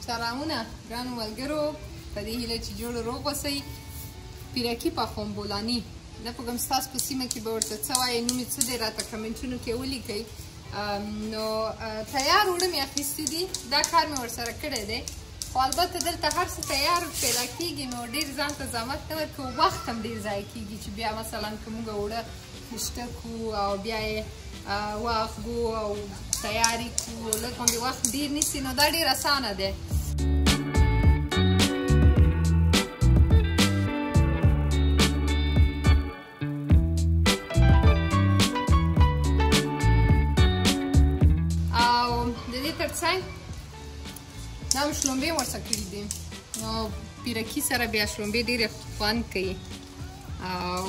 سلامونه ګرانو ملګرو، په دې هیله چې جوړ روغ اوسئ. پیرکي پخوم بولاني، نه پوهېږم ستاسو په سیمه کې به ورته څه وایي، نوم یې څه دی راته کمنټونو کې ولیکئ. نو تیار اوړه مې اخیستي دي، دا کار مې ورسره کړی دی، خو البته دلته هر څه تیار پیدا کېږي نو ډېر ځان ته زحمت نه ورکوو، وخت هم ډېر ضایع کېږي چې بیا مثلا که موږ اوړه خیشته کړو او بیا یې واخلو او تیار یې کړو، لږ غوندې وخت ډېر نیسي، نو دا ډېر اسانه دی. ترڅنګ دا مې شلومبې ورسره کړي دي، نو پیرکي سره بیا شلومبې ډېرې خوند کوي او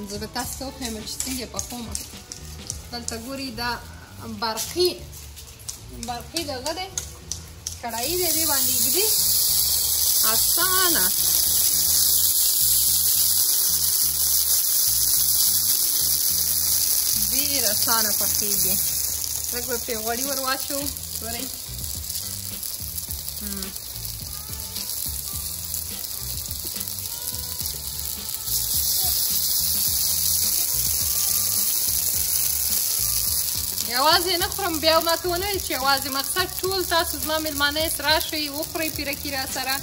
زه به تاسو ته وښیم چې څنګه یې پخوم. دلته ګوري دا برقي دغه دی کړایي دی، دې باندې ږدي، اسانه ډېر اسانه پخېږي. لږ به پرې غوړي ور واچوو، ګورئ یوازې نه خورم، بیا ماته ونه ویل چې یوازې مقصد ټول تاسو زما مېلمانه یاست، راشئ وخورئ پیرکي را سره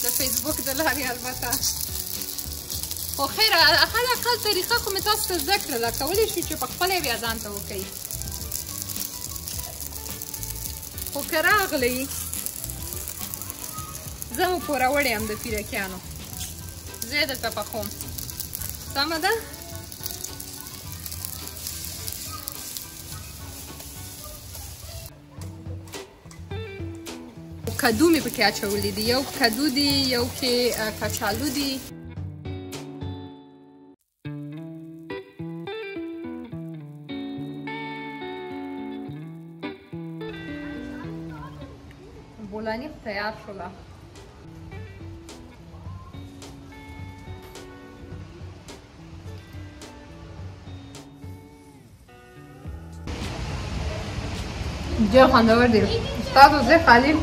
د فیسبوک د لارې البته. خو خیر حداقل طریقه خو مې تاسو ته زده کړله، کولی شو چې په خپله یې بیا ځان ته وکئ. خو که راغلی زه مو پوروړې یم د پیرکیانو، زه یې درته پخوم، سمه ده؟ کدو مې پکې اچولی دي، یو کدو دي، یو کې کچالو دي. بولانی خو تیار شوله. ډېر خوندور دی. استاد وزیر خلیل